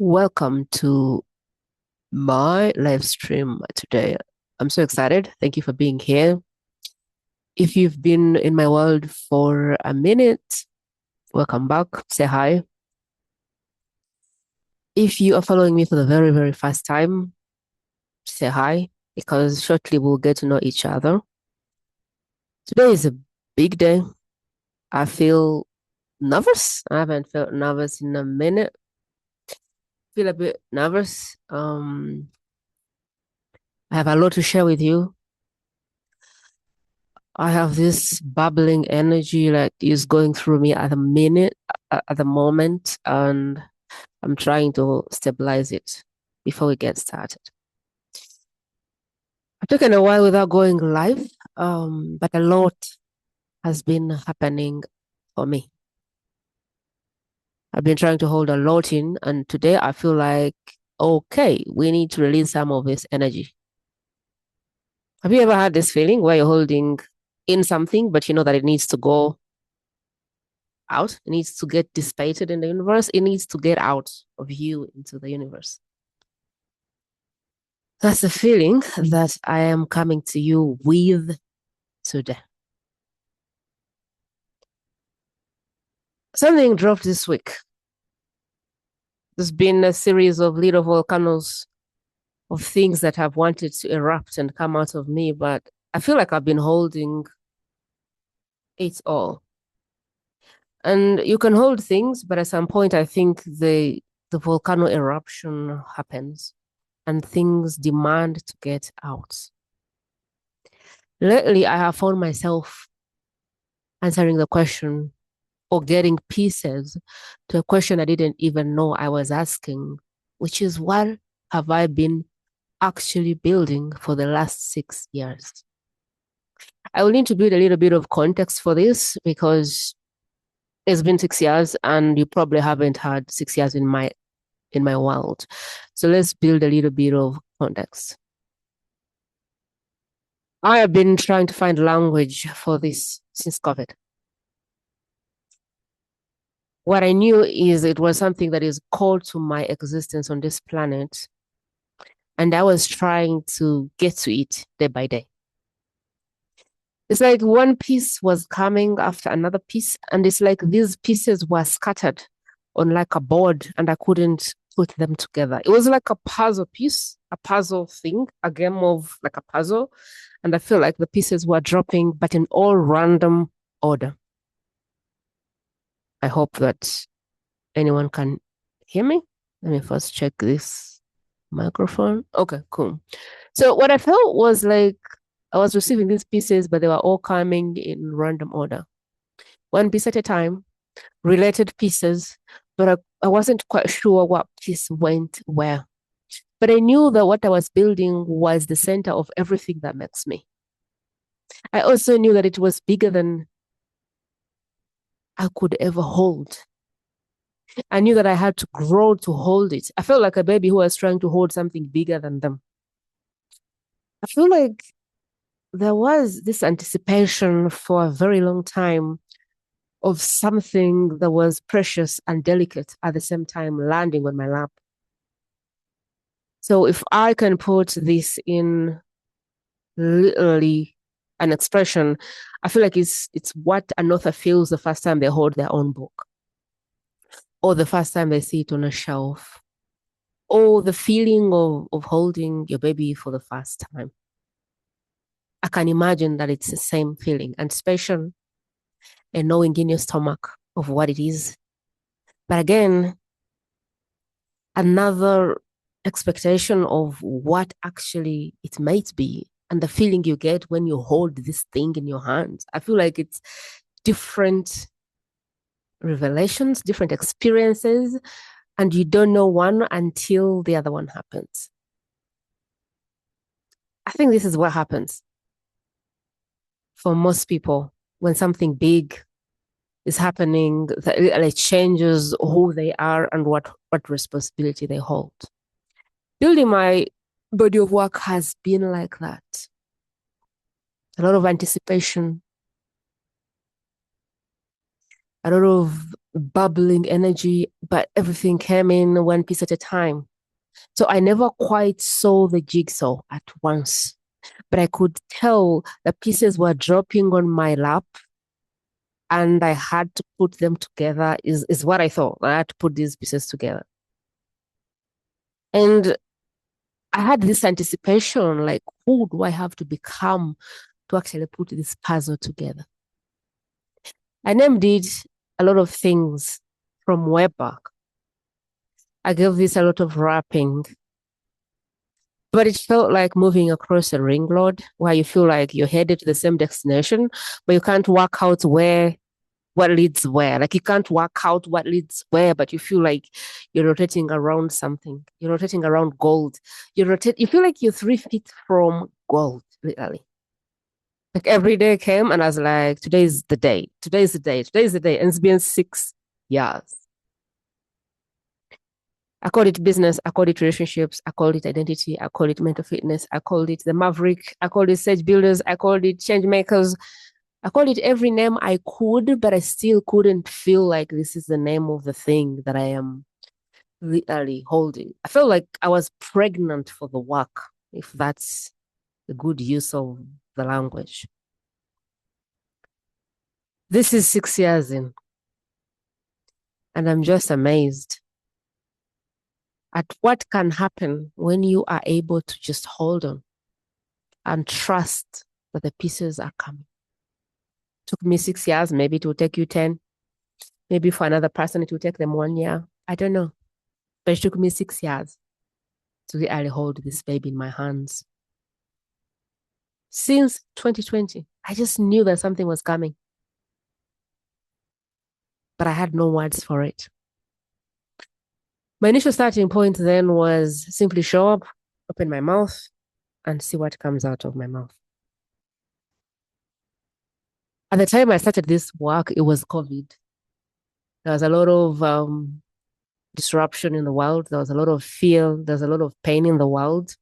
Welcome to my live stream today. I'm so excited. Thank you for being here. If you've been in my world for a minute, welcome back. Say hi. If you are following me for the very, very first time, say hi because shortly we'll get to know each other. Today is a big day. I feel nervous. I haven't felt nervous in a minute. Feel a bit nervous. I have a lot to share with you. I have this bubbling energy that is going through me at the moment, and I'm trying to stabilize it before we get started. I've taken a while without going live, but a lot has been happening for me. I've been trying to hold a lot in, and today I feel like, okay, we need to release some of this energy. Have you ever had this feeling where you're holding in something, but you know that it needs to go out? It needs to get dissipated in the universe. It needs to get out of you into the universe. That's the feeling that I am coming to you with today. Something dropped this week. There's been a series of little volcanoes of things that have wanted to erupt and come out of me, but I feel like I've been holding it all. And you can hold things, but at some point, I think the volcano eruption happens and things demand to get out. Lately, I have found myself answering the question or getting pieces to a question I didn't even know I was asking, which is what have I been actually building for the last 6 years? I will need to build a little bit of context for this because it's been 6 years and you probably haven't had 6 years in my world. So let's build a little bit of context. I have been trying to find language for this since COVID. What I knew is it was something that is called to my existence on this planet. And I was trying to get to it day by day. It's like one piece was coming after another piece, and it's like these pieces were scattered on like a board, and I couldn't put them together. It was like a puzzle piece, a puzzle thing, a game of like a puzzle. And I feel like the pieces were dropping, but in all random order. I hope that anyone can hear me. Let me first check this microphone. Okay, cool. So what I felt was like I was receiving these pieces, but they were all coming in random order. One piece at a time, related pieces, but I wasn't quite sure what piece went where. But I knew that what I was building was the center of everything that makes me. I also knew that it was bigger than I could ever hold. I knew that I had to grow to hold it. I felt like a baby who was trying to hold something bigger than them. I feel like there was this anticipation for a very long time of something that was precious and delicate at the same time landing on my lap. So if I can put this in literally an expression, I feel like it's what an author feels the first time they hold their own book, or the first time they see it on a shelf, or the feeling of holding your baby for the first time. I can imagine that it's the same feeling, anticipation and knowing in your stomach of what it is. But again, another expectation of what actually it might be and the feeling you get when you hold this thing in your hands. I feel like it's different revelations, different experiences, and you don't know one until the other one happens. I think this is what happens for most people when something big is happening that it changes who they are and what responsibility they hold. Building my body of work has been like that. A lot of anticipation, a lot of bubbling energy, but everything came in one piece at a time. So I never quite saw the jigsaw at once, but I could tell the pieces were dropping on my lap and I had to put them together, is what I thought. I had to put these pieces together. And I had this anticipation, like, who do I have to become to actually put this puzzle together? I named it a lot of things from way back. I gave this a lot of wrapping, but it felt like moving across a ring road where you feel like you're headed to the same destination, but you can't work out what leads where. Like you can't work out what leads where, but you feel like you're rotating around something. You're rotating around gold. You feel like you're 3 feet from gold, literally. Like every day came and I was like, today's the day. Today's the day. Today's the day. And it's been 6 years. I called it business. I called it relationships. I called it identity. I called it mental fitness. I called it the Maverick. I called it Sage Builders. I called it Change Makers. I called it every name I could, but I still couldn't feel like this is the name of the thing that I am literally holding. I felt like I was pregnant for the work, if that's a good use of the language. This is 6 years in, and I'm just amazed at what can happen when you are able to just hold on and trust that the pieces are coming. It took me 6 years, maybe it will take you 10. Maybe for another person, it will take them 1 year. I don't know. But it took me 6 years to really hold this baby in my hands. Since 2020, I just knew that something was coming, but I had no words for it. My initial starting point then was simply show up, open my mouth, and see what comes out of my mouth. At the time I started this work, it was COVID. There was a lot of disruption in the world. There was a lot of fear. There was a lot of pain in the world.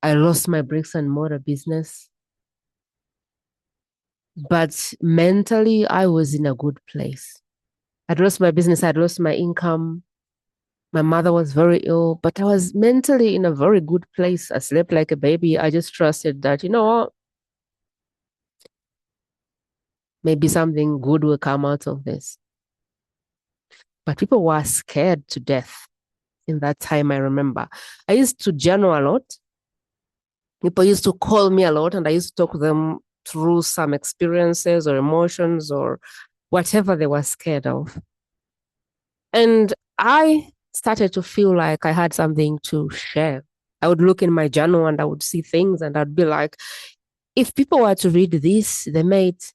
I lost my bricks and mortar business. But mentally, I was in a good place. I'd lost my business. I'd lost my income. My mother was very ill, but I was mentally in a very good place. I slept like a baby. I just trusted that, you know what? Maybe something good will come out of this. But people were scared to death in that time, I remember. I used to journal a lot. People used to call me a lot, and I used to talk to them through some experiences or emotions or whatever they were scared of. And I started to feel like I had something to share. I would look in my journal and I would see things and I'd be like, if people were to read this, they might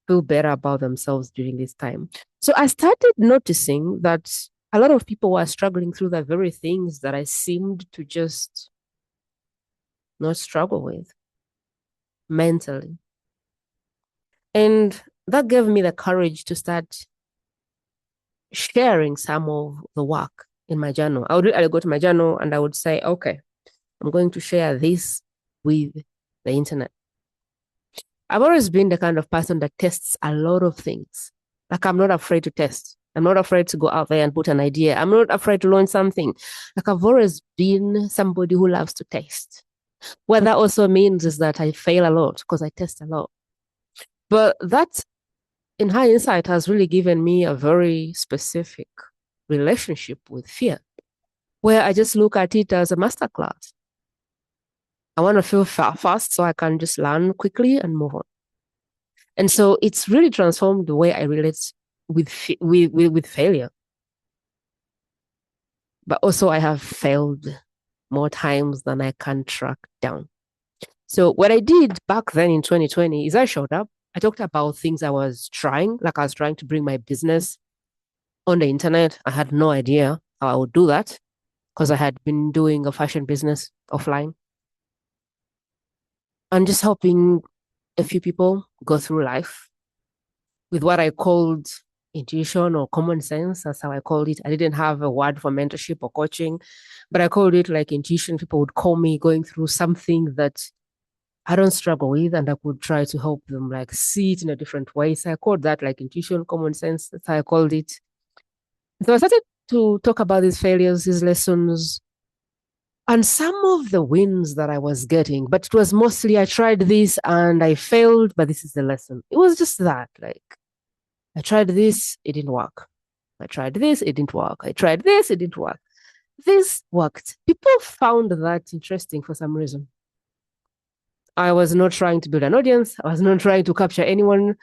feel better about themselves during this time. So I started noticing that a lot of people were struggling through the very things that I seemed to just not struggle with mentally. And that gave me the courage to start sharing some of the work in my journal. I would go to my journal and I would say, okay, I'm going to share this with the internet. I've always been the kind of person that tests a lot of things. Like I'm not afraid to test. I'm not afraid to go out there and put an idea. I'm not afraid to launch something. Like I've always been somebody who loves to test. What that also means is that I fail a lot because I test a lot. But that, in hindsight, has really given me a very specific relationship with fear, where I just look at it as a masterclass. I want to feel fast so I can just learn quickly and move on. And so it's really transformed the way I relate with failure. But also I have failed more times than I can track down. So what I did back then in 2020 is I showed up. I talked about things I was trying, like I was trying to bring my business on the internet. I had no idea how I would do that because I had been doing a fashion business offline. And just helping a few people go through life with what I called intuition or common sense. That's how I called it. I didn't have a word for mentorship or coaching, but I called it like intuition. People would call me going through something that I don't struggle with, and I could try to help them like see it in a different way. So I called that like intuition, common sense. That's how I called it. So I started to talk about these failures, these lessons, and some of the wins that I was getting. But it was mostly I tried this and I failed, but this is the lesson. It was just that, like, I tried this, it didn't work. I tried this, it didn't work. I tried this, it didn't work. This worked. People found that interesting for some reason. I was not trying to build an audience. I was not trying to capture anyone.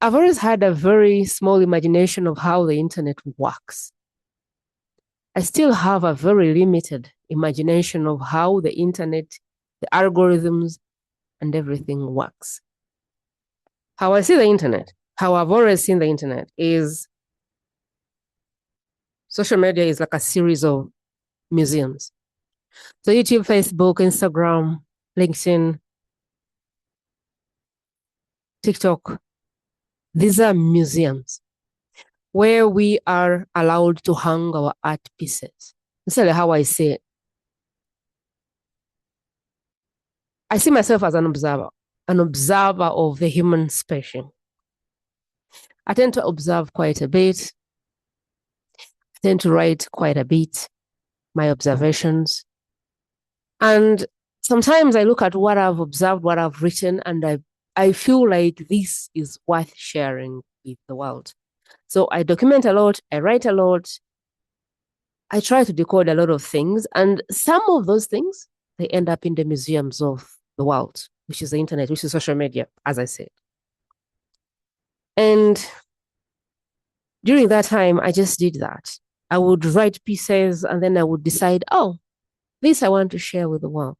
I've always had a very small imagination of how the internet works. I still have a very limited imagination of how the internet, the algorithms, and everything works. How I see the internet, how I've always seen the internet is social media is like a series of museums. So YouTube, Facebook, Instagram, LinkedIn, TikTok, these are museums where we are allowed to hang our art pieces. That's really how I see it. I see myself as an observer of the human species. I tend to observe quite a bit. I tend to write quite a bit, my observations. And sometimes I look at what I've observed, what I've written, and I feel like this is worth sharing with the world. So I document a lot, I write a lot, I try to decode a lot of things, and some of those things, they end up in the museums of the world, which is the internet, which is social media, as I said. And during that time, I just did that. I would write pieces and then I would decide, oh, this I want to share with the world.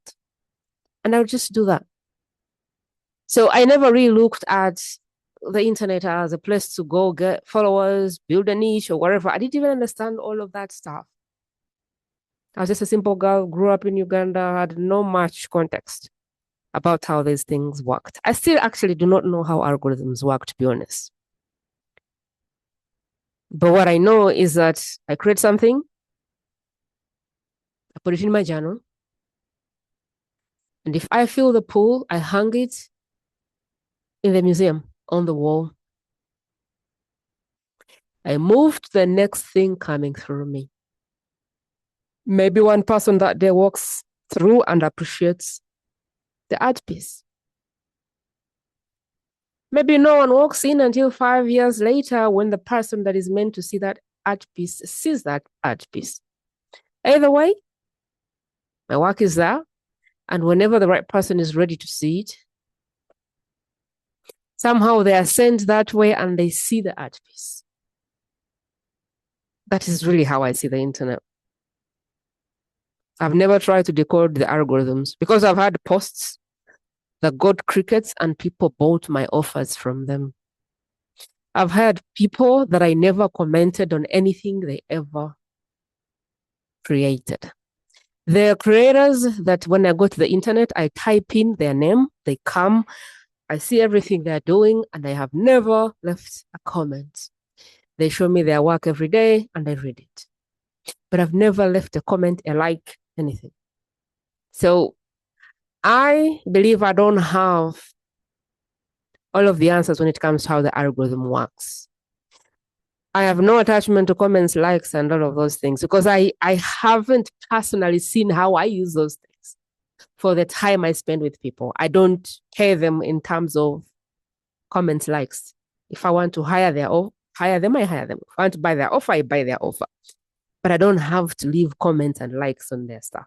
And I would just do that. So I never really looked at the internet as a place to go get followers, build a niche or whatever. I didn't even understand all of that stuff. I was just a simple girl, grew up in Uganda, had no much context about how these things worked. I still actually do not know how algorithms work, to be honest. But what I know is that I create something, I put it in my journal, and if I feel the pull, I hang it in the museum on the wall. I move to the next thing coming through me. Maybe one person that day walks through and appreciates the art piece. Maybe no one walks in until 5 years later when the person that is meant to see that art piece sees that art piece. Either way, my work is there, and whenever the right person is ready to see it, somehow they are sent that way and they see the art piece. That is really how I see the internet. I've never tried to decode the algorithms because I've had posts that got crickets and people bought my offers from them. I've had people that I never commented on anything they ever created. There are creators that when I go to the internet, I type in their name, they come, I see everything they're doing, and I have never left a comment. They show me their work every day and I read it. But I've never left a comment, a like, anything. So I believe I don't have all of the answers when it comes to how the algorithm works. I have no attachment to comments, likes, and all of those things because I haven't personally seen how I use those things for the time I spend with people. I don't pay them in terms of comments, likes. If I want to hire them, I hire them. If I want to buy their offer, I buy their offer. But I don't have to leave comments and likes on their stuff.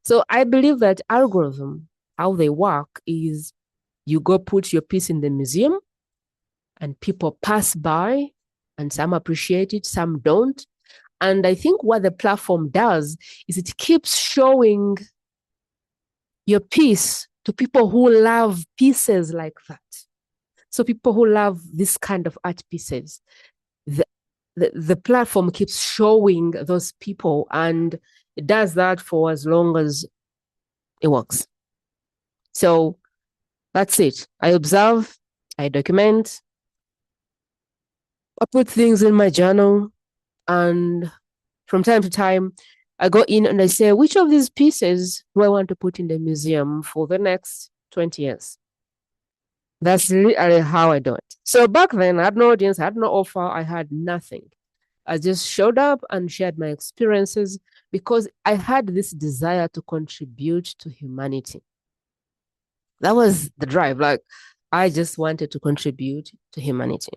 So I believe that algorithm, how they work is you go put your piece in the museum and people pass by and some appreciate it, some don't. And I think what the platform does is it keeps showing your piece to people who love pieces like that. So people who love this kind of art pieces, the platform keeps showing those people and it does that for as long as it works. So that's it. I observe, I document, I put things in my journal, and from time to time, I go in and I say, which of these pieces do I want to put in the museum for the next 20 years. That's literally how I do it. So back then, I had no audience, I had no offer, I had nothing. I just showed up and shared my experiences because I had this desire to contribute to humanity. That was the drive. Like, I just wanted to contribute to humanity.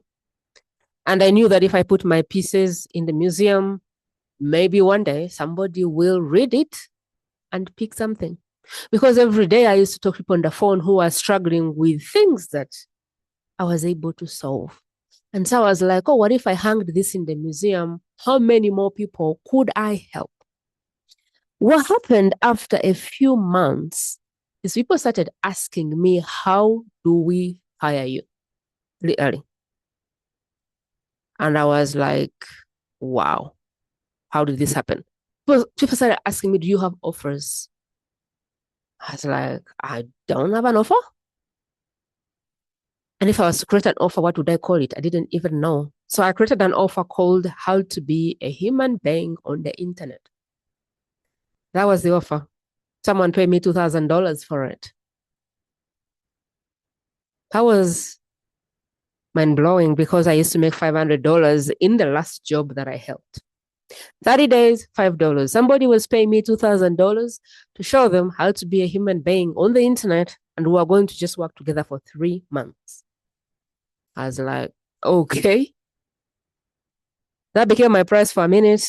And I knew that if I put my pieces in the museum, maybe one day somebody will read it and pick something. Because every day I used to talk to people on the phone who are struggling with things that I was able to solve. And so I was like, oh, what if I hanged this in the museum? How many more people could I help? What happened after a few months is people started asking me, how do we hire you? Literally. And I was like, wow, how did this happen? People started asking me, do you have offers? I was like, I don't have an offer. And if I was to create an offer, what would I call it? I didn't even know. So I created an offer called How to Be a Human Being on the Internet. That was the offer. Someone paid me $2,000 for it. That was mind-blowing because I used to make $500 in the last job that I held. 30 days, $5. Somebody was paying me $2,000 to show them how to be a human being on the internet, and we are going to just work together for 3 months. I was like, okay. That became my price for a minute,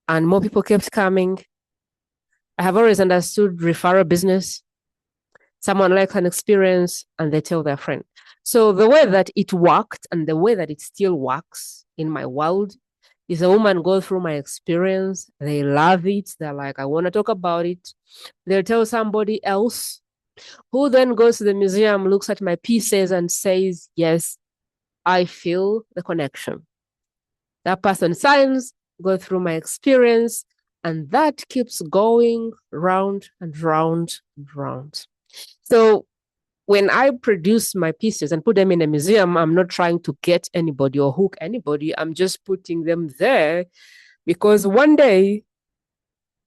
and more people kept coming. I have always understood referral business. Someone likes an experience and they tell their friend. So the way that it worked and the way that it still works in my world is a woman goes through my experience. They love it. They're like, I want to talk about it. They'll tell somebody else who then goes to the museum, looks at my pieces and says, yes, I feel the connection. That person signs, go through my experience, and that keeps going round and round and round. So when I produce my pieces and put them in a museum, I'm not trying to get anybody or hook anybody. I'm just putting them there because one day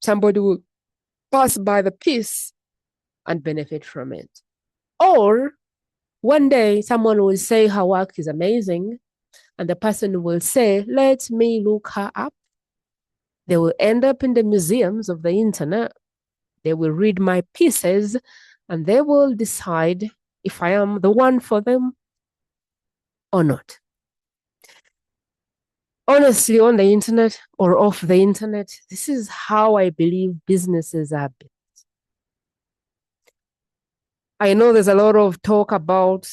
somebody will pass by the piece and benefit from it. Or one day someone will say her work is amazing and the person will say, let me look her up. They will end up in the museums of the internet. They will read my pieces and they will decide if I am the one for them or not. Honestly, on the internet or off the internet, this is how I believe businesses are built. I know there's a lot of talk about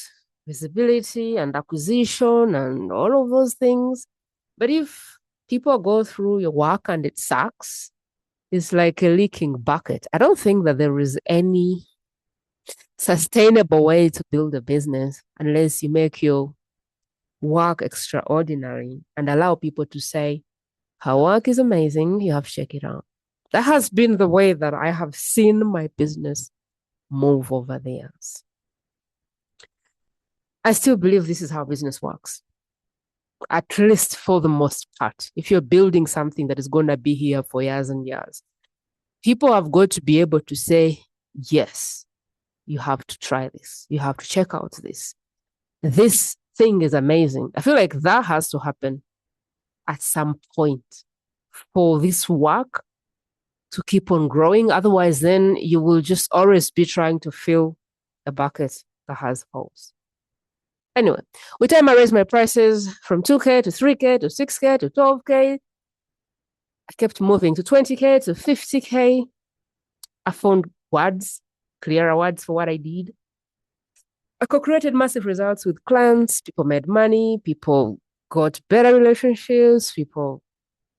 visibility and acquisition and all of those things. But if people go through your work and it sucks, it's like a leaking bucket. I don't think that there is any sustainable way to build a business unless you make your work extraordinary and allow people to say, her work is amazing, you have to check it out. That has been the way that I have seen my business move over the years. I still believe this is how business works, at least for the most part. If you're building something that is going to be here for years and years, people have got to be able to say, yes, you have to try this. You have to check out this. This thing is amazing. I feel like that has to happen at some point for this work to keep on growing. Otherwise, then you will just always be trying to fill a bucket that has holes. Anyway, with time I raised my prices from 2K to 3K to 6K to 12K. I kept moving to 20K to 50K. I found words, clearer words for what I did. I co-created massive results with clients. People made money. People got better relationships. People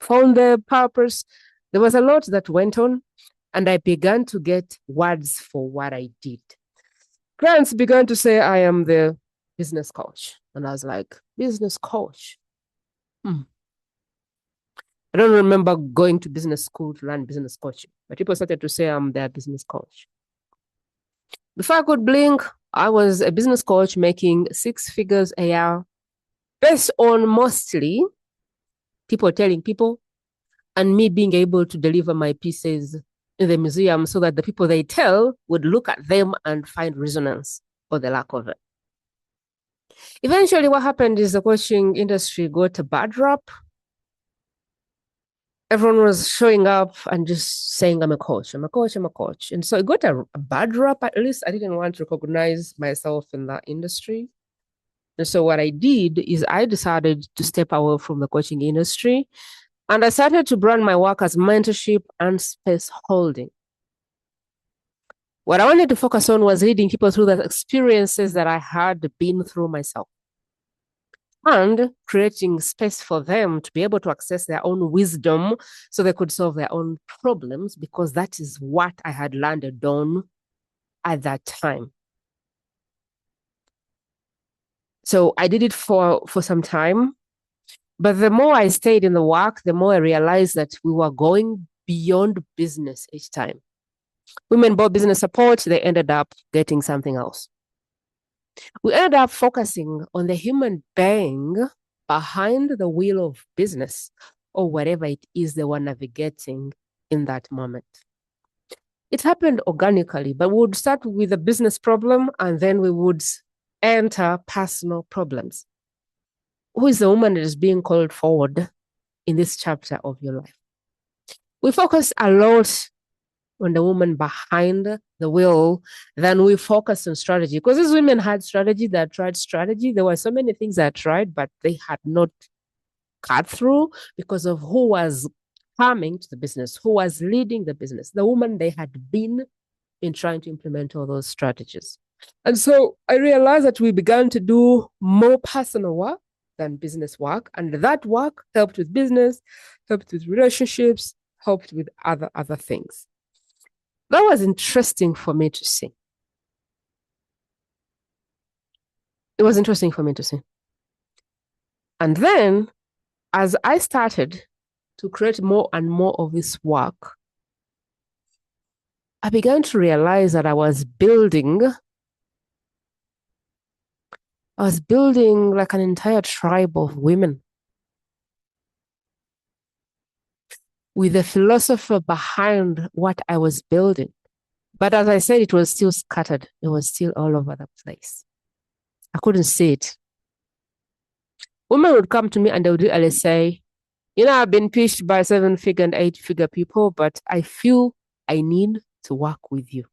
found their purpose. There was a lot that went on, and I began to get words for what I did. Clients began to say, I am the business coach. And I was like, business coach? I don't remember going to business school to learn business coaching, but people started to say I'm their business coach. Before I could blink, I was a business coach making 6 figures a year based on mostly people telling people and me being able to deliver my pieces in the museum so that the people they tell would look at them and find resonance or the lack of it. Eventually, what happened is the coaching industry got a bad rap. Everyone was showing up and just saying, I'm a coach, I'm a coach, I'm a coach. And so it got a bad rap. At least I didn't want to recognize myself in that industry. And so what I did is I decided to step away from the coaching industry, and I started to brand my work as mentorship and space holding. What I wanted to focus on was leading people through the experiences that I had been through myself and creating space for them to be able to access their own wisdom so they could solve their own problems, because that is what I had landed on at that time. So I did it for some time. But the more I stayed in the work, the more I realized that we were going beyond business each time. Women bought business support, they ended up getting something else. We ended up focusing on the human being behind the wheel of business or whatever it is they were navigating in that moment. It happened organically, but we would start with a business problem and then we would enter personal problems. Who is the woman that is being called forward in this chapter of your life? We focus a lot on the woman behind the wheel than we focus on strategy, because these women had strategy, that tried strategy. There were so many things that tried, but they had not cut through because of who was coming to the business, who was leading the business, the woman they had been in trying to implement all those strategies. And so I realized that we began to do more personal work than business work. And that work helped with business, helped with relationships, helped with other things. That was interesting for me to see. It was interesting for me to see. And then, as I started to create more and more of this work, I began to realize that I was building like an entire tribe of women with a philosopher behind what I was building. But as I said, it was still scattered. It was still all over the place. I couldn't see it. Women would come to me and they would really say, I've been pitched by 7-figure and 8-figure people, but I feel I need to work with you.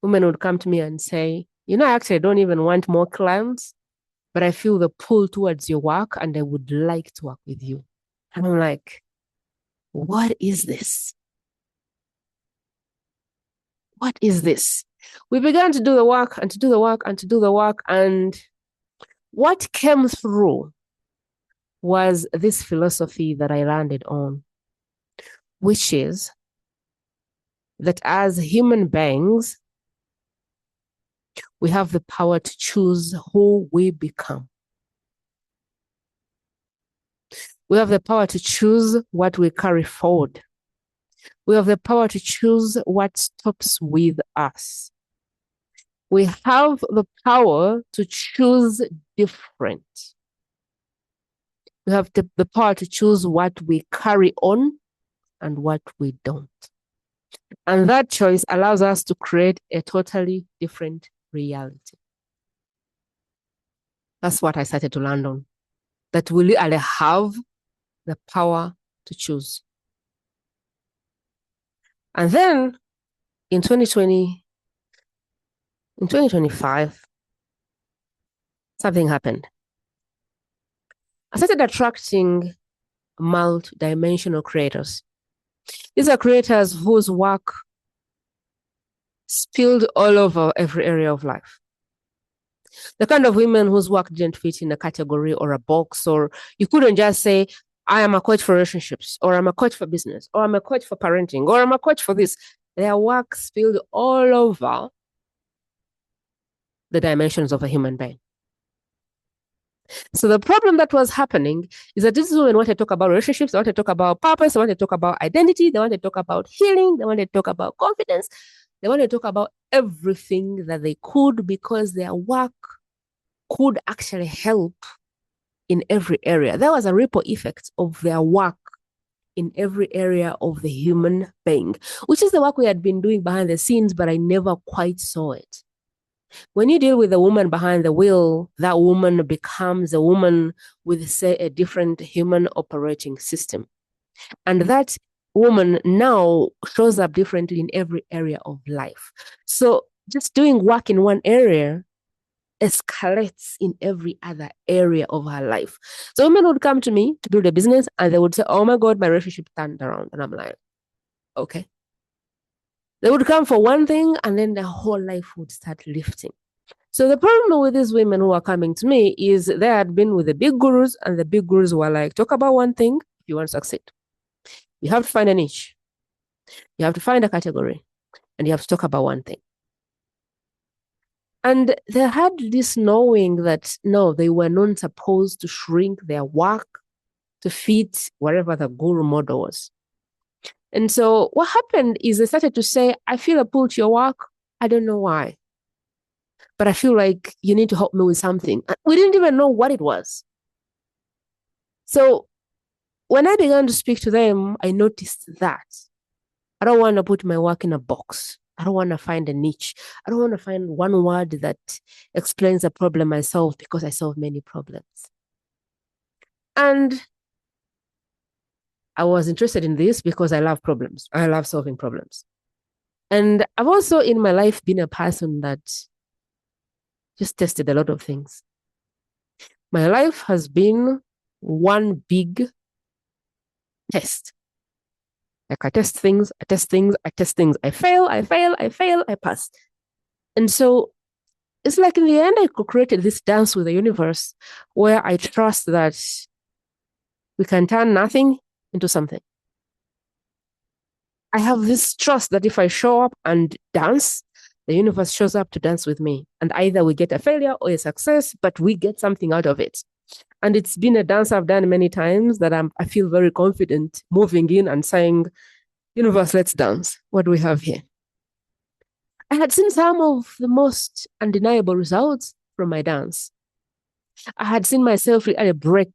Women would come to me and say, actually, I don't even want more clients, but I feel the pull towards your work and I would like to work with you. And I'm like, what is this? What is this? We began to do the work and to do the work and to do the work. And what came through was this philosophy that I landed on, which is that as human beings, we have the power to choose who we become. We have the power to choose what we carry forward. We have the power to choose what stops with us. We have the power to choose different. We have the power to choose what we carry on and what we don't. And that choice allows us to create a totally different reality. That's what I started to land on. That we really have the power to choose. And then in 2025, something happened. I started attracting multi-dimensional creators. These are creators whose work spilled all over every area of life. The kind of women whose work didn't fit in a category or a box, or you couldn't just say, I am a coach for relationships, or I'm a coach for business, or I'm a coach for parenting, or I'm a coach for this. Their work spilled all over the dimensions of a human being. So the problem that was happening is that these women want to talk about relationships, they want to talk about purpose, they want to talk about identity, they want to talk about healing, they want to talk about confidence, they want to talk about everything that they could, because their work could actually help in every area. There was a ripple effect of their work in every area of the human being, which is the work we had been doing behind the scenes, but I never quite saw it. When you deal with the woman behind the wheel, that woman becomes a woman with, say, a different human operating system. And that woman now shows up differently in every area of life. So just doing work in one area escalates in every other area of her life. So women would come to me to build a business and they would say, oh my God, my relationship turned around. And I'm like, okay. They would come for one thing and then their whole life would start lifting. So the problem with these women who are coming to me is they had been with the big gurus and the big gurus were like, talk about one thing if you want to succeed. You have to find a niche. You have to find a category and you have to talk about one thing. And they had this knowing that, no, they were not supposed to shrink their work to fit whatever the guru model was. And so what happened is they started to say, I feel a pull to your work. I don't know why. But I feel like you need to help me with something. And we didn't even know what it was. So when I began to speak to them, I noticed that I don't want to put my work in a box. I don't want to find a niche. I don't want to find one word that explains a problem I solve because I solve many problems. And I was interested in this because I love problems. I love solving problems. And I've also in my life been a person that just tested a lot of things. My life has been one big test. Like I test things, I test things, I test things. I fail, I fail, I fail, I pass. And so it's like in the end, I created this dance with the universe where I trust that we can turn nothing into something. I have this trust that if I show up and dance, the universe shows up to dance with me. And either we get a failure or a success, but we get something out of it. And it's been a dance I've done many times that I feel very confident moving in and saying, universe, let's dance. What do we have here? I had seen some of the most undeniable results from my dance. I had seen myself break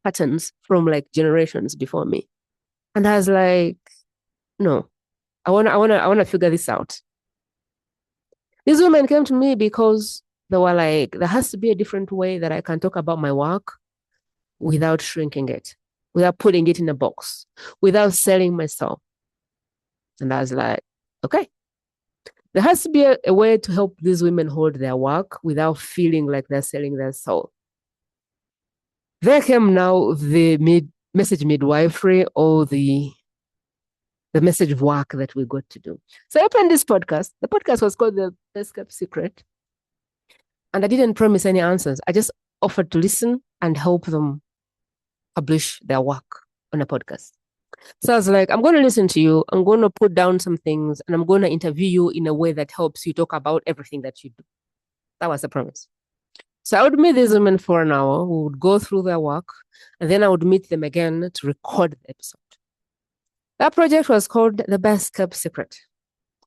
patterns from like generations before me. And I was like, no, I wanna figure this out. These women came to me because they were like, there has to be a different way that I can talk about my work without shrinking it, without putting it in a box, without selling myself. And I was like, okay. There has to be a way to help these women hold their work without feeling like they're selling their soul. There came now the message midwifery or the message work that we got to do. So I opened this podcast. The podcast was called The Best Kept Secret. And I didn't promise any answers. I just offered to listen and help them publish their work on a podcast. So I was like, I'm going to listen to you. I'm going to put down some things and I'm going to interview you in a way that helps you talk about everything that you do. That was the promise. So I would meet these women for an hour. We would go through their work and then I would meet them again to record the episode. That project was called The Best Kept Secret.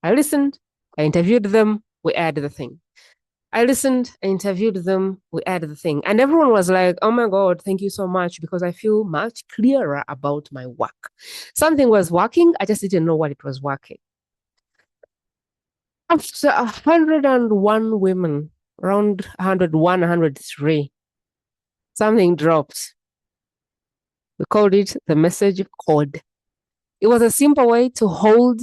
I listened, I interviewed them, we aired the thing. I listened, I interviewed them, we aired the thing. And everyone was like, oh my God, thank you so much because I feel much clearer about my work. Something was working, I just didn't know what it was working. After 101 women, around 101, 103, something dropped. We called it the message code. It was a simple way to hold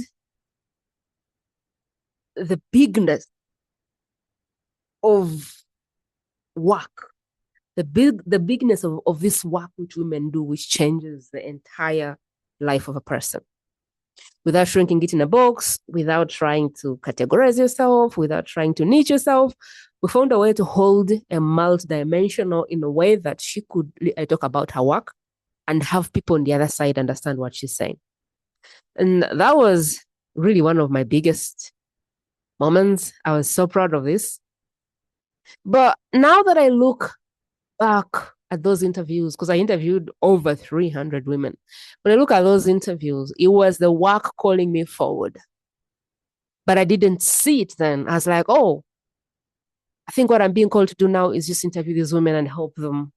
the bigness of work, the bigness of this work which women do, which changes the entire life of a person. Without shrinking it in a box, without trying to categorize yourself, without trying to niche yourself, we found a way to hold a multidimensional in a way that she could talk about her work and have people on the other side understand what she's saying. And that was really one of my biggest moments. I was so proud of this. But now that I look back at those interviews, because I interviewed over 300 women, when I look at those interviews, it was the work calling me forward. But I didn't see it then. I was like, oh, I think what I'm being called to do now is just interview these women and help them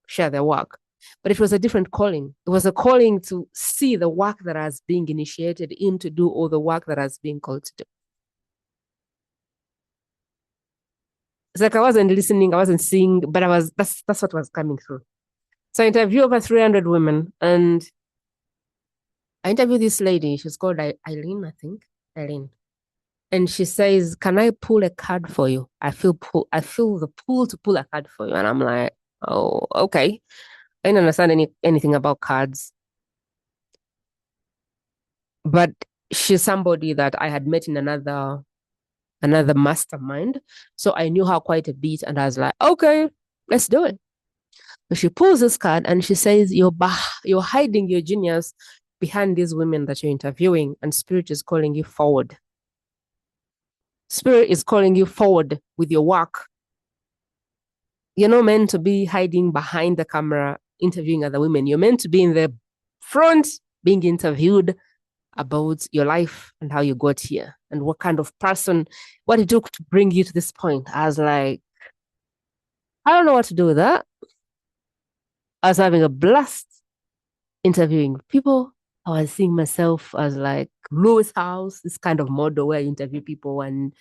share their work. but it was a different calling. It was a calling to see the work that I was being initiated in to do, or the work that I was being called to do. It's like I wasn't listening, I wasn't seeing, but that's what was coming through. So I interviewed over 300 women, and I interviewed this lady. She's called Eileen, I think. Eileen. And she says, "Can I pull a card for you? I feel the pull to pull a card for you." And I'm like, "Oh, okay." I didn't understand anything about cards. But she's somebody that I had met in another mastermind. So I knew her quite a bit, and I was like, "Okay, let's do it." So she pulls this card and she says, you're hiding your genius behind these women that you're interviewing, and Spirit is calling you forward. Spirit is calling you forward with your work. You're not meant to be hiding behind the camera interviewing other women. You're meant to be in the front being interviewed about your life and how you got here and what kind of person, what it took to bring you to this point. I was like, I don't know what to do with that. I was having a blast interviewing people. I was seeing myself as like Lewis House, this kind of model where you interview people and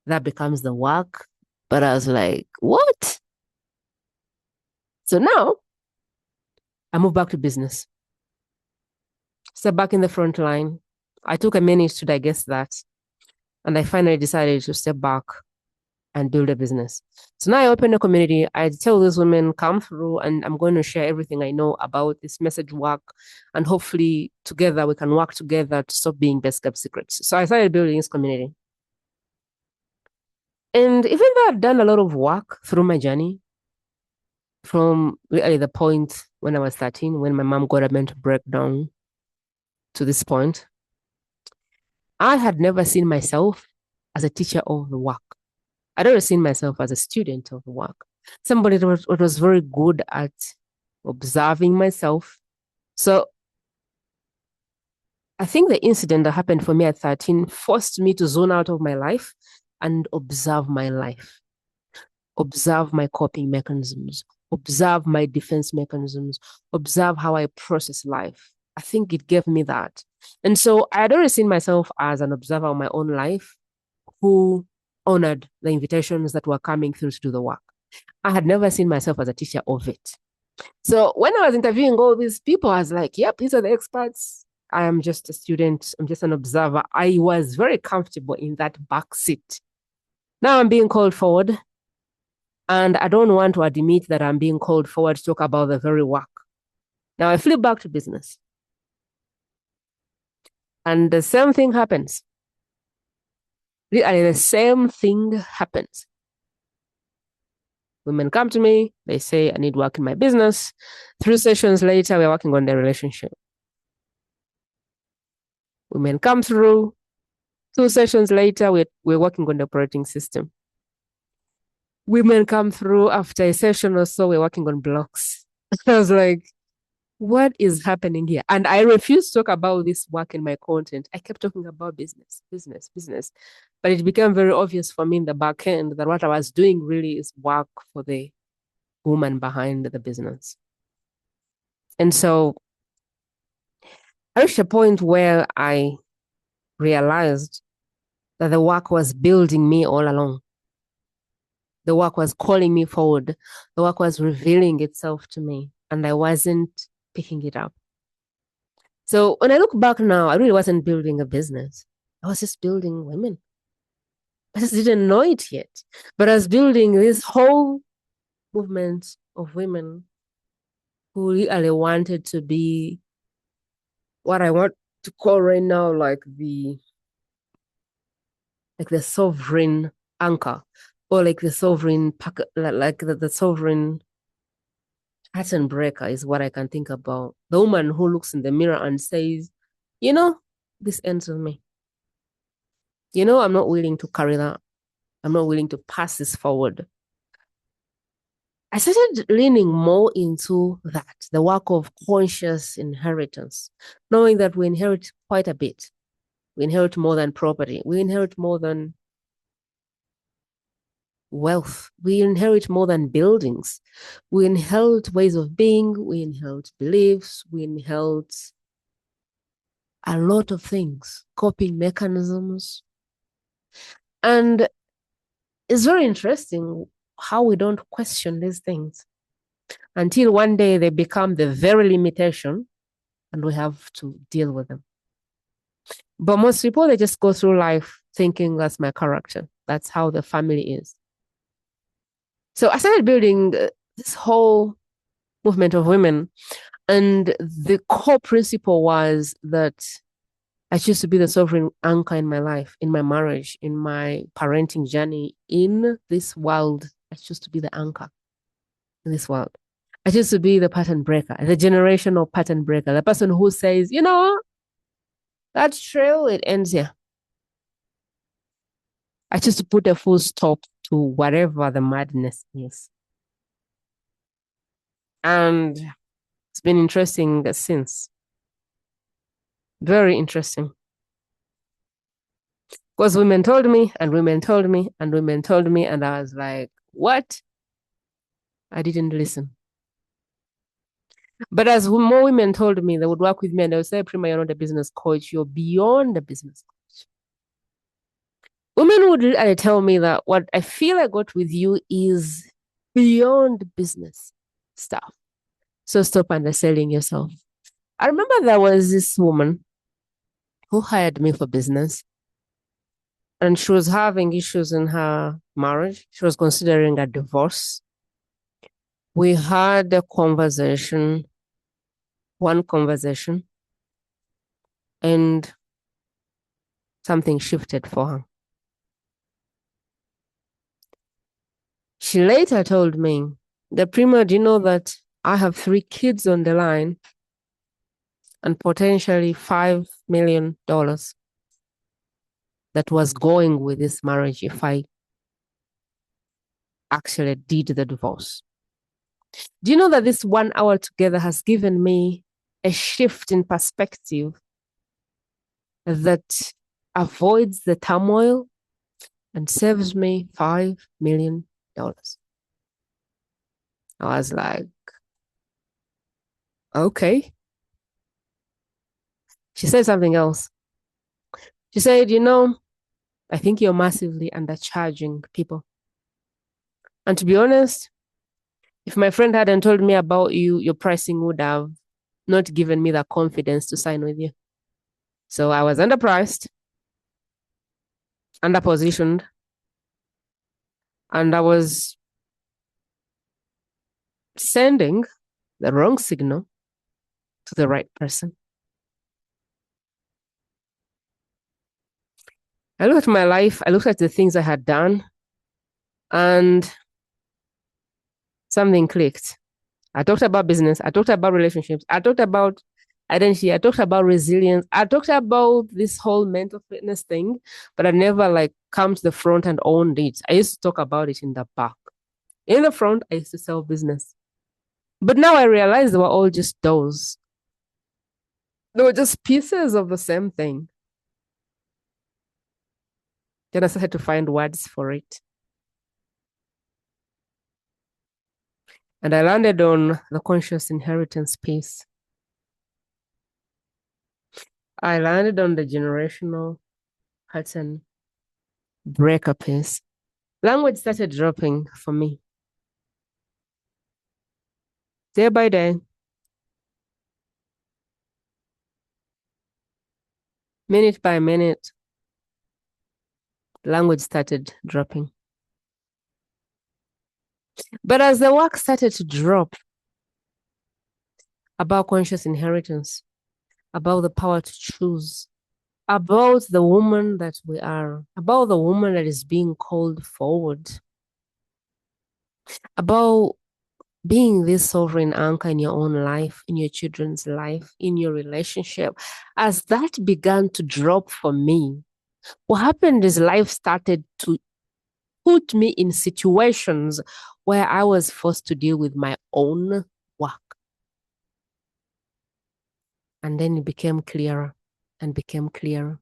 that becomes the work. But I was like, what? So now I moved back to business. Step back in the front line. I took a minute to digest that. And I finally decided to step back and build a business. So now I open a community. I tell these women, come through, and I'm going to share everything I know about this message work. And hopefully together we can work together to stop being best kept secrets. So I started building this community. And even though I've done a lot of work through my journey, from really the point when I was 13, when my mom got a mental breakdown to this point, I had never seen myself as a teacher of the work. I'd always seen myself as a student of the work, somebody that was very good at observing myself. So I think the incident that happened for me at 13 forced me to zone out of my life and observe my life, observe my coping mechanisms, observe my defense mechanisms, observe how I process life. I think it gave me that. And so I had already seen myself as an observer of my own life who honored the invitations that were coming through to do the work. I had never seen myself as a teacher of it. So when I was interviewing all these people, I was like, yep, these are the experts. I am just a student. I'm just an observer. I was very comfortable in that back seat. Now I'm being called forward. And I don't want to admit that I'm being called forward to talk about the very work. Now I flip back to business. And the same thing happens. Literally, the same thing happens. Women come to me, they say, I need work in my business. 3 sessions later, we're working on their relationship. Women come through, 2 sessions later, we're working on the operating system. Women come through after a session or so, we're working on blocks. I was like, what is happening here? And I refused to talk about this work in my content. I kept talking about business. But it became very obvious for me in the back end that what I was doing really is work for the woman behind the business. And so I reached a point where I realized that the work was building me all along. The work was calling me forward. The work was revealing itself to me, and I wasn't picking it up. So when I look back now, I really wasn't building a business. I was just building women. I just didn't know it yet. But I was building this whole movement of women who really wanted to be what I want to call right now like the sovereign anchor, or like the sovereign like the sovereign pattern breaker is what I can think about. The woman who looks in the mirror and says, this ends with me. I'm not willing to carry that. I'm not willing to pass this forward. I started leaning more into that, the work of conscious inheritance, knowing that we inherit quite a bit. We inherit more than property. We inherit more than wealth. We inherit more than buildings. We inherit ways of being. We inherit beliefs. We inherit a lot of things, coping mechanisms. And it's very interesting how we don't question these things until one day they become the very limitation and we have to deal with them. But most people, they just go through life thinking that's my character. That's how the family is. So I started building this whole movement of women. And the core principle was that I choose to be the sovereign anchor in my life, in my marriage, in my parenting journey, in this world. I choose to be the anchor in this world. I choose to be the pattern breaker, the generational pattern breaker, the person who says, you know, that trail, it ends here. I choose to put a full stop to whatever the madness is. And it's been interesting since. Very interesting. Because women told me, and women told me, and women told me, and I was like, what? I didn't listen. But as more women told me, they would work with me and they would say, Prima, you're not a business coach, you're beyond a business coach. Women would tell me that what I feel I got with you is beyond business stuff. So stop underselling yourself. I remember there was this woman who hired me for business and she was having issues in her marriage. She was considering a divorce. We had a conversation, one conversation, and something shifted for her. She later told me, the Prima, do you know that I have 3 kids on the line and potentially $5 million that was going with this marriage if I actually did the divorce. Do you know that this 1 hour together has given me a shift in perspective that avoids the turmoil and saves me $5 million? I was like, okay. She said something else. She said, you know, I think you're massively undercharging people. And to be honest, if my friend hadn't told me about you, your pricing would have not given me the confidence to sign with you. So I was underpriced, underpositioned, and I was sending the wrong signal to the right person. I looked at my life, I looked at the things I had done, and something clicked. I talked about business, I talked about relationships, I talked about identity, I talked about resilience, I talked about this whole mental fitness thing, but I never come to the front and owned it. I used to talk about it in the back. In the front, I used to sell business. But now I realize they were all just those. They were just pieces of the same thing. Then I started to find words for it. And I landed on the conscious inheritance piece. I landed on the generational pattern breaker piece. Language started dropping for me. Day by day, minute by minute, language started dropping. But as the work started to drop about conscious inheritance, about the power to choose, about the woman that we are, about the woman that is being called forward, about being this sovereign anchor in your own life, in your children's life, in your relationship, as that began to drop for me, what happened is life started to put me in situations where I was forced to deal with my own work. And then it became clearer and became clearer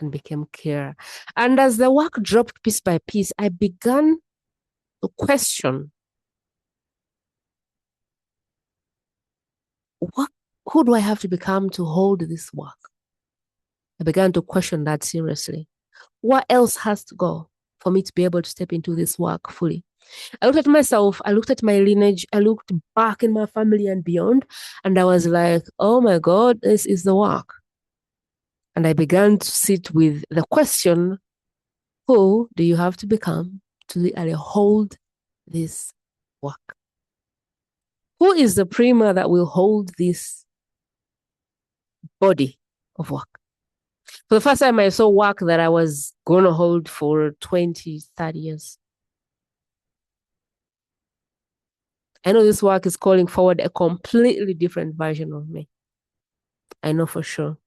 and became clearer. And as the work dropped piece by piece, I began to question who do I have to become to hold this work? I began to question that seriously. What else has to go for me to be able to step into this work fully? I looked at myself, I looked at my lineage, I looked back in my family and beyond, and I was like, oh my God, this is the work. And I began to sit with the question, who do you have to become to really hold this work? Who is the Prima that will hold this body of work? For the first time, I saw work that I was going to hold for 20, 30 years. I know this work is calling forward a completely different version of me. I know for sure.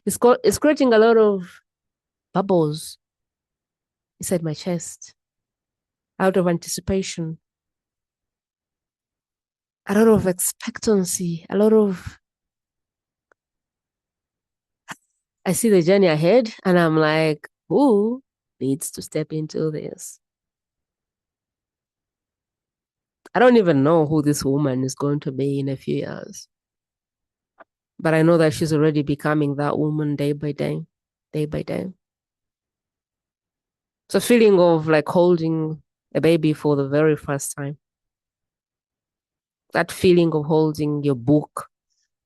It's creating a lot of bubbles inside my chest out of anticipation, a lot of expectancy, I see the journey ahead and I'm like, who needs to step into this? I don't even know who this woman is going to be in a few years. But I know that she's already becoming that woman day by day, day by day. It's a feeling of like holding a baby for the very first time. That feeling of holding your book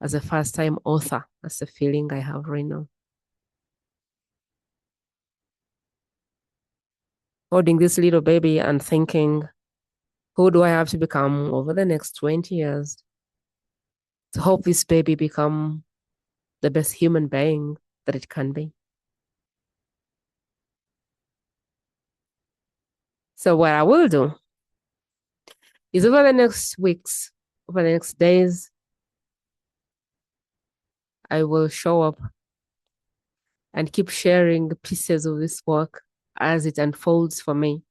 as a first time author. That's the feeling I have right now. Holding this little baby and thinking, who do I have to become over the next 20 years to help this baby become the best human being that it can be? So what I will do is over the next weeks, over the next days, I will show up and keep sharing pieces of this work as it unfolds for me.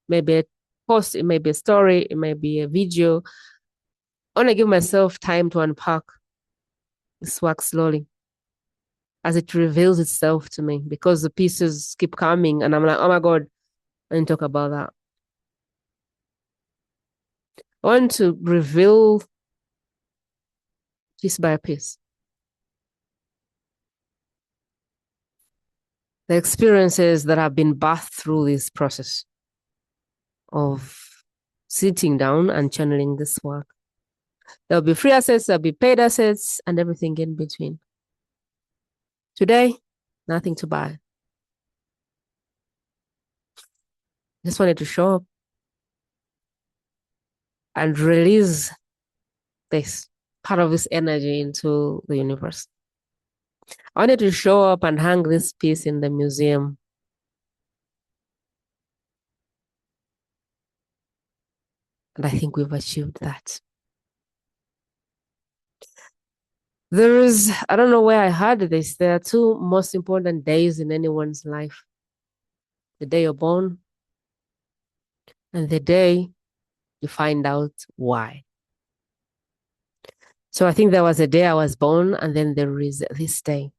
Maybe a post, it may be a story, it may be a video. I want to give myself time to unpack this work slowly as it reveals itself to me, because the pieces keep coming and I'm like, oh my God, I didn't talk about that. I want to reveal piece by piece the experiences that have been birthed through this process of sitting down and channeling this work. There'll be free assets, there'll be paid assets, and everything in between. Today, nothing to buy. Just wanted to show up and release this part of this energy into the universe. I wanted to show up and hang this piece in the museum. And I think we've achieved that. I don't know where I heard this. There are two most important days in anyone's life: the day you're born and the day you find out why. So I think there was a day I was born, and then there is this day,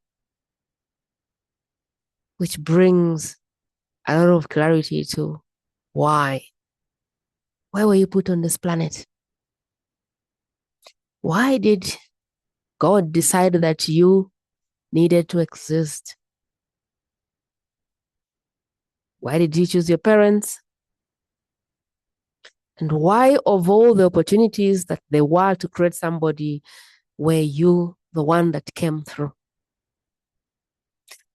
which brings a lot of clarity to why. Why were you put on this planet? Why did God decide that you needed to exist? Why did you choose your parents? And why, of all the opportunities that there were to create somebody, were you the one that came through?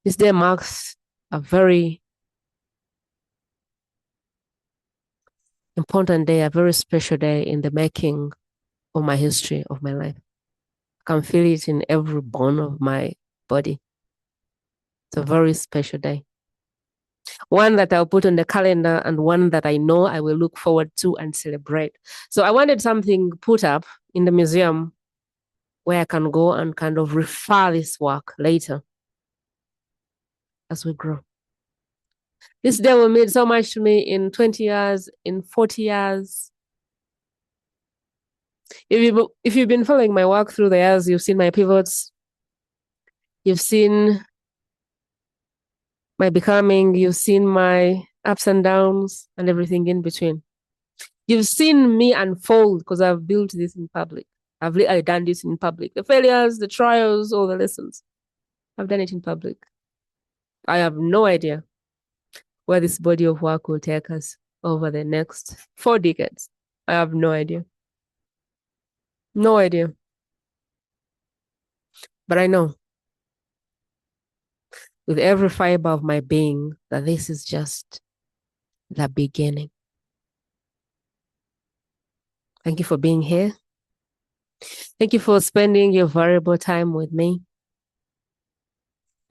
This day marks a very important day, a very special day in the making of my history, of my life. I can feel it in every bone of my body. It's a very special day. One that I'll put on the calendar and one that I know I will look forward to and celebrate. So I wanted something put up in the museum where I can go and kind of refer this work later as we grow. This day will mean so much to me in 20 years, in 40 years. If you've been following my work through the years, you've seen my pivots, you've seen my becoming, you've seen my ups and downs and everything in between. You've seen me unfold because I've built this in public. I've literally done this in public. The failures, the trials, all the lessons. I've done it in public. I have no idea where this body of work will take us over the next 4 decades. I have no idea. No idea. But I know with every fiber of my being that this is just the beginning. Thank you for being here. Thank you for spending your valuable time with me.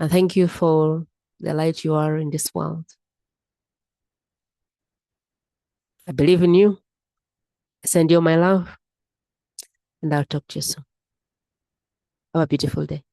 And thank you for the light you are in this world. I believe in you. I send you my love. And I'll talk to you soon. Have a beautiful day.